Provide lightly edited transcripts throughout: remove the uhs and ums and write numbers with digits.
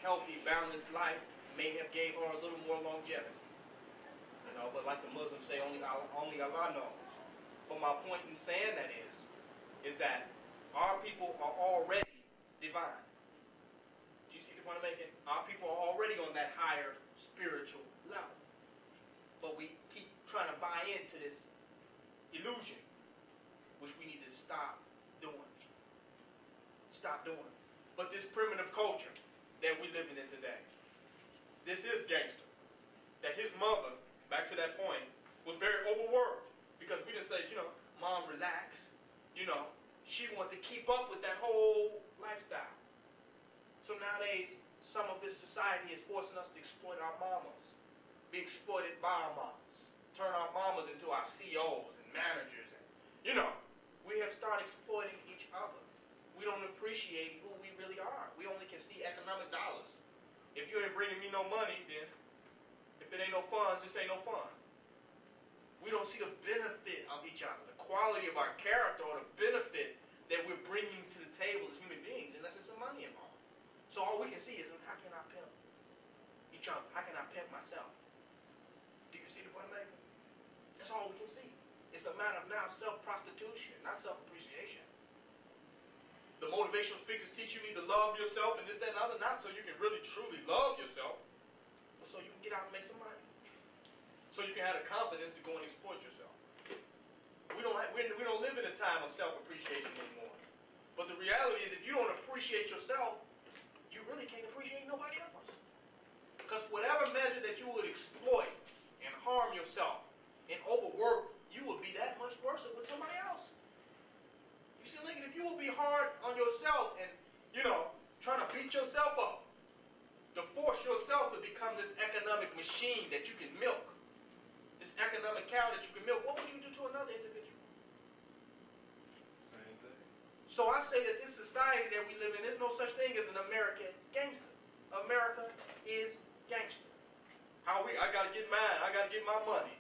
healthy, balanced life may have gave her a little more longevity. You know, but like the Muslims say, only Allah knows. But my point in saying that is that our people are already divine. Do you see the point I'm making? Our people are already on that higher spiritual level. But we keep trying to buy into this illusion, which we need to stop doing. Stop doing. But this primitive culture that we're living in today, this is gangster. That his mother, back to that point, was very overworked. Because we didn't say, you know, Mom, relax. You know, she wanted to keep up with that whole lifestyle. So nowadays, some of this society is forcing us to exploit our mamas. Be exploited by our mamas. Turn our mamas into our CEOs and managers. And, you know, we have started exploiting each other. We don't appreciate who we really are. We only can see economic dollars. If you ain't bringing me no money, then if it ain't no funds, this ain't no fun. We don't see the benefit of each other, the quality of our character, or the benefit that we're bringing to the table as human beings, unless there's some money involved. So all we can see is, how can I pimp each other? How can I pimp myself? Do you see the point I'm making? That's all we can see. It's a matter of now self-prostitution, not self-appreciation. The motivational speakers teach you need to love yourself and this, that, and the other, not so you can really, truly love yourself, but so you can get out and make some money. So you can have the confidence to go and exploit yourself. We don't live in a time of self-appreciation anymore. But the reality is, if you don't appreciate yourself, you really can't appreciate nobody else. Because whatever measure that you would exploit and harm yourself and overwork, you would be that much worse with somebody else. You see, Lincoln, if you will be hard on yourself and, you know, trying to beat yourself up, to force yourself to become this economic machine that you can milk, this economic cow that you can milk, what would you do to another individual? Same thing. So I say that this society that we live in, there's no such thing as an American gangster. America is gangster. I gotta get mine, I gotta get my money.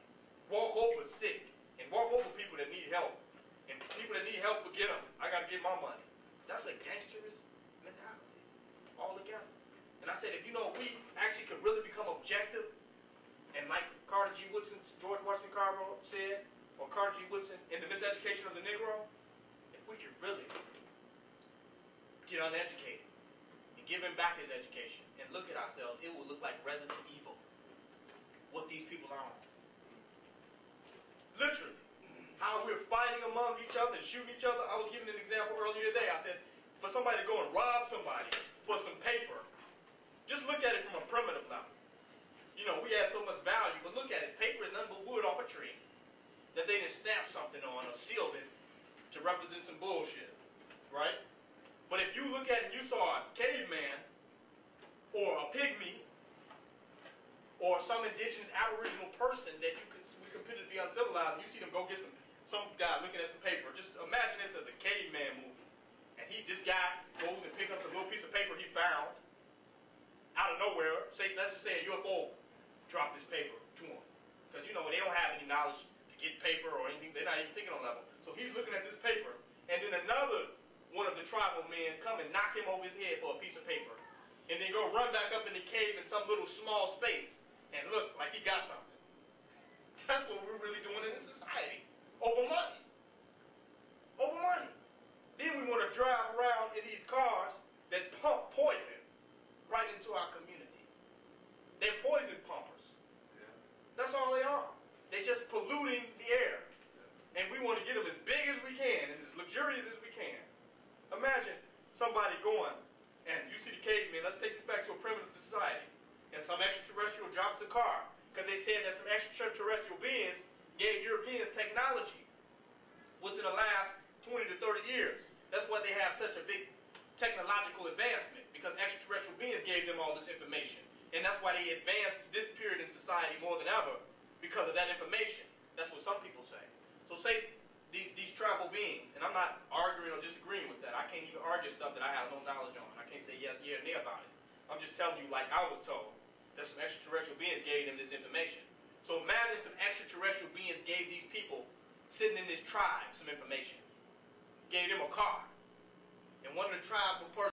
Walk over sick, and walk over people that need help. And people that need help, forget them. I gotta get my money. That's a gangsterist mentality, altogether. And I said, if we actually could really become objective, and like Carter G. Woodson, George Washington Carver said, or Carter G. Woodson in The Miseducation of the Negro, if we could really get uneducated and give him back his education and look at ourselves, it would look like Resident Evil, what these people are on. Literally. How we're fighting among each other and shooting each other. I was giving an example earlier today. I said, for somebody to go and rob somebody for some paper, just look at it from a primitive level. You know, we add so much value, but look at it. Paper is nothing but wood off a tree that they didn't stamp something on or sealed it to represent some bullshit, right? But if you look at it and you saw a caveman or a pygmy or some indigenous aboriginal person that we consider to be uncivilized, and you see them go get some guy looking at some paper. Just imagine this as a caveman movie. And this guy goes and picks up some little piece of paper he found out of nowhere. Let's just say a UFO dropped this paper to him. Because, you know, they don't have any knowledge to get paper or anything. They're not even thinking on level. So he's looking at this paper, and then another one of the tribal men come and knock him over his head for a piece of paper. And then go run back up in the cave in some little small space and look like he got something. That's what we're really doing in this society. Over money. Over money. Then we want to drive around in these cars that pump poison right into our community. They're poison pumpers. Yeah. That's all they are. They're just polluting the air. Yeah. And we want to get them as big as we can and as luxurious as we can. Imagine somebody going, and you see the caveman, let's take this back to a primitive society, and some extraterrestrial dropped the car because they said that some extraterrestrial beings gave Europeans technology within the last 20 to 30 years. That's why they have such a big technological advancement, because extraterrestrial beings gave them all this information. And that's why they advanced this period in society more than ever, because of that information. That's what some people say. So say these tribal beings, and I'm not arguing or disagreeing with that. I can't even argue stuff that I have no knowledge on. I can't say yes, yeah, or nay about it. I'm just telling you like I was told, that some extraterrestrial beings gave them this information. So imagine some extraterrestrial beings gave these people sitting in this tribe some information. Gave them a car. And one of the tribal persons